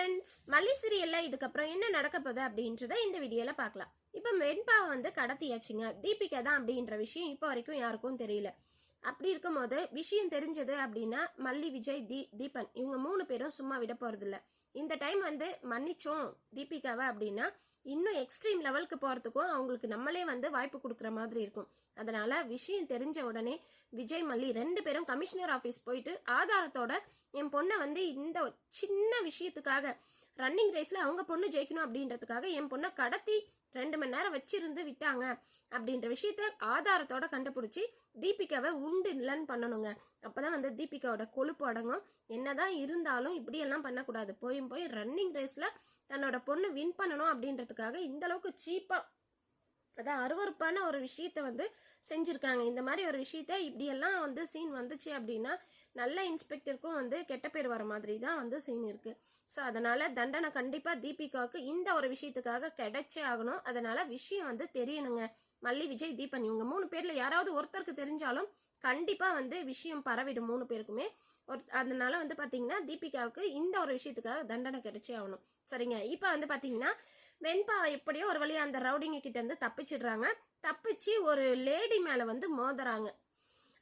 Friends, மல்லி சீரியல்ல இதுக்கப்புறம் என்ன நடக்க போகுது அப்படின்றத இந்த வீடியோல பார்க்கலாம். இப்போ வெண்பாவை வந்து கடத்தியாச்சுங்க. தீபிகா தான் அப்படின்ற விஷயம் இப்போ வரைக்கும் யாருக்கும் தெரியல. அப்படி இருக்கும்போது விஷயம் தெரிஞ்சது அப்படின்னா மல்லி, விஜய், தீபன் இவங்க 3 பேரும் சும்மா விட போறதில்ல. இந்த டைம் வந்து மன்னிச்சோம் தீபிகாவை அப்படின்னா இன்னும் எக்ஸ்ட்ரீம் லெவலுக்கு போறதுக்கும் அவங்களுக்கு நம்மளே வந்து வாய்ப்பு கொடுக்குற மாதிரி இருக்கும். அதனால விஷயம் தெரிஞ்ச உடனே விஜய், மல்லி 2 பேரும் கமிஷனர் ஆஃபீஸ் போயிட்டு ஆதாரத்தோட என் பொண்ணை வந்து இந்த சின்ன விஷயத்துக்காக ரன்னிங் ரேஸ்ல அவங்க பொண்ணு ஜெயிக்கணும் அப்படின்றதுக்காக என் பொண்ணை கடத்தி 2 மணி நேரம் வச்சிருந்து விட்டாங்க அப்படின்ற விஷயத்த ஆதாரத்தோட கண்டுபிடிச்சி தீபிகாவை உண்டு இல்லைன்னு பண்ணணுங்க. அப்பதான் வந்து தீபிகாவோட கொழுப்பு அடங்கும். என்னதான் இருந்தாலும் இப்படியெல்லாம் பண்ணக்கூடாது. போய் ரன்னிங் ரேஸ்ல தன்னோட பொண்ணு வின் பண்ணணும் அப்படின்றதுக்காக இந்த அளவுக்கு சீப்பா அதான் அருவறுப்பான ஒரு விஷயத்த வந்து செஞ்சிருக்காங்க. இந்த மாதிரி ஒரு விஷயத்த இப்படியெல்லாம் வந்து சீன் வந்துச்சு அப்படின்னா நல்ல இன்ஸ்பெக்டருக்கும் வந்து கெட்ட பேர் வர மாதிரி தான் வந்து சீன் இருக்கு. ஸோ அதனால தண்டனை கண்டிப்பா தீபிகாவுக்கு இந்த ஒரு விஷயத்துக்காக கிடைச்சே ஆகணும். அதனால விஷயம் வந்து தெரியணுங்க. மல்லி, விஜய், தீபன் இவங்க 3 பேர்ல யாராவது ஒருத்தருக்கு தெரிஞ்சாலும் கண்டிப்பா வந்து விஷயம் பரவிடும் 3 பேருக்குமே. அதனால வந்து பாத்தீங்கன்னா தீபிகாவுக்கு இந்த ஒரு விஷயத்துக்காக தண்டனை கிடைச்சே ஆகணும். சரிங்க, இப்ப வந்து பாத்தீங்கன்னா வெண்பா எப்படியோ ஒரு வழியா அந்த ரவுடிங்க கிட்ட இருந்து தப்பிச்சிடுறாங்க. தப்பிச்சு ஒரு லேடி மேல வந்து மோதுறாங்க.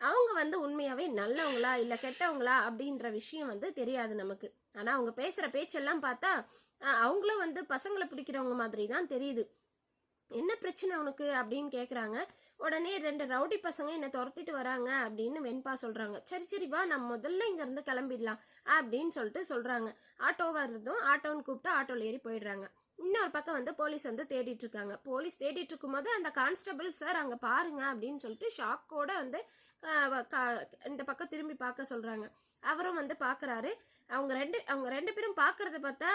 அவங்க வந்து உண்மையாவே நல்லவங்களா இல்ல கெட்டவங்களா அப்படின்ற விஷயம் வந்து தெரியாது நமக்கு. ஆனா அவங்க பேசுற பேச்செல்லாம் பார்த்தா அவங்களும் வந்து பசங்களை பிடிக்கிறவங்க மாதிரி தான் தெரியுது. என்ன பிரச்சனை உனக்கு அப்படின்னு கேக்குறாங்க. உடனே 2 ரவுடி பசங்க என்ன துரத்திட்டு வராங்க அப்படின்னு வெண்பா சொல்றாங்க. சரி வா, நம்ம முதல்ல இங்க இருந்து கிளம்பிடலாம் அப்படின்னு சொல்லிட்டு சொல்றாங்க. ஆட்டோ வருதும் ஆட்டோன்னு கூப்பிட்டு ஆட்டோல ஏறி போயிடுறாங்க. இன்னொரு பக்கம் வந்து போலீஸ் வந்து தேடிட்டு இருக்காங்க. போலீஸ் தேடிட்டு இருக்கும் போது அந்த கான்ஸ்டபிள் சார் அங்க பாருங்க அப்படின்னு சொல்லிட்டு ஷாக்கோட வந்து இந்த பக்கம் திரும்பி பார்க்க சொல்றாங்க. அவரும் வந்து பாக்குறாரு. அவங்க ரெண்டு பேரும் பாக்குறத பார்த்தா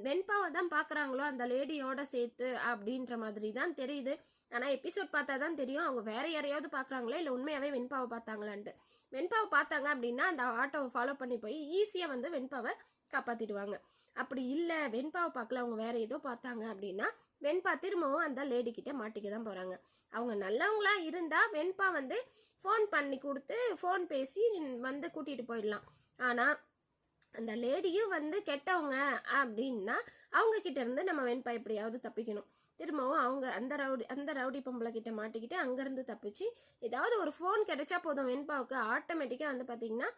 வெண்பாவை தான் பாக்குறாங்களோ அந்த லேடியோட சேர்த்து அப்படின்ற மாதிரி தான் தெரியுது. ஆனா எபிசோட் பார்த்தா தான் தெரியும் அவங்க வேற யாரையாவது பாக்குறாங்களா இல்ல உண்மையாவே வெண்பாவை பார்த்தாங்களான்ட்டு. வெண்பாவை பார்த்தாங்க அப்படின்னா அந்த ஆட்டோவை ஃபாலோ பண்ணி போய் ஈஸியா வந்து வெண்பாவை காப்பாத்திடுவாங்க. அப்படி இல்ல வெண்பாவை பார்க்கல அவங்க வேற ஏதோ பார்த்தாங்க அப்படின்னா வெண்பா திரும்பவும் அந்த லேடி கிட்ட மாட்டிக்க தான் போறாங்க. அவங்க நல்லவங்களா இருந்தா வெண்பா வந்து ஃபோன் பண்ணி கொடுத்து ஃபோன் பேசி வந்து கூட்டிட்டு போயிடலாம். ஆனா அந்த லேடியும் வந்து கெட்டவங்க அப்படின்னா அவங்க கிட்ட இருந்து நம்ம வெண்பா எப்படியாவது தப்பிக்கணும். திரும்பவும் அவங்க அந்த ரவுடி பொம்பளை கிட்ட மாட்டிக்கிட்டு அங்கிருந்து தப்பிச்சு ஏதாவது ஒரு ஃபோன் கிடைச்சா போதும் வெண்பாவுக்கு ஆட்டோமேட்டிக்கா வந்து பாத்தீங்கன்னா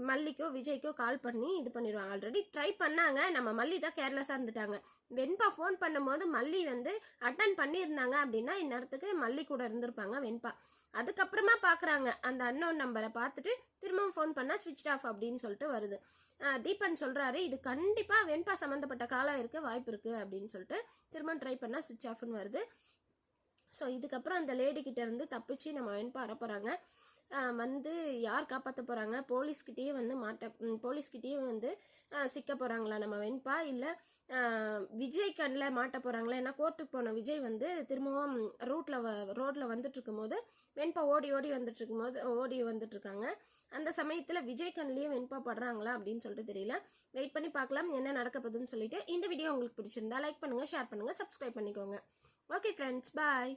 மல்லிக்கோ விஜய்க்கோ கால் பண்ணி இது பண்ணிடுவாங்க. ஆல்ரெடி ட்ரை பண்ணாங்க, நம்ம மல்லி தான் கேர்லெஸ்ஸா இருந்துட்டாங்க. வெண்பா ஃபோன் பண்ணும்போது மல்லி வந்து அட்டன் பண்ணியிருந்தாங்க அப்படின்னா இந்நேரத்துக்கு மல்லி கூட இருந்திருப்பாங்க வெண்பா. அதுக்கப்புறமா பாக்குறாங்க அந்த அன்னோன் நம்பரை பார்த்துட்டு திரும்பவும் ஃபோன் பண்ணா ஸ்விட்ச் ஆஃப் அப்படின்னு சொல்லிட்டு வருது. தீபன் சொல்றாரு இது கண்டிப்பா வெண்பா சம்மந்தப்பட்ட காலம் இருக்க வாய்ப்பு இருக்கு அப்படின்னு சொல்லிட்டு திரும்ப ட்ரை பண்ணா ஸ்விட்ச் ஆஃப்னு வருது. ஸோ இதுக்கப்புறம் அந்த லேடி கிட்ட இருந்து தப்பிச்சு நம்ம வெண்பா வர போறாங்க. வந்து யார் காப்பாற்ற போறாங்க? போலீஸ்கிட்டயே வந்து போலீஸ்கிட்டயே வந்து சிக்க போறாங்களா நம்ம வெண்பா, இல்ல விஜய் கண்ணில் மாட்ட போறாங்களா? ஏன்னா கோர்ட்டுக்கு போன விஜய் வந்து திரும்பவும் ரோட்ல வந்துட்டு இருக்கும் போது வெண்பா ஓடி வந்துட்டு இருக்காங்க. அந்த சமயத்துல விஜய் கண்ணிலேயே வெண்பா படுறாங்களா அப்படின்னு சொல்லிட்டு தெரியல. வெயிட் பண்ணி பார்க்கலாம் என்ன நடக்க போகுதுன்னு சொல்லிட்டு. இந்த வீடியோ உங்களுக்கு பிடிச்சிருந்தா லைக் பண்ணுங்க, ஷேர் பண்ணுங்க, சப்ஸ்கிரைப் பண்ணிக்கோங்க. ஓகே ஃப்ரெண்ட்ஸ், பாய்.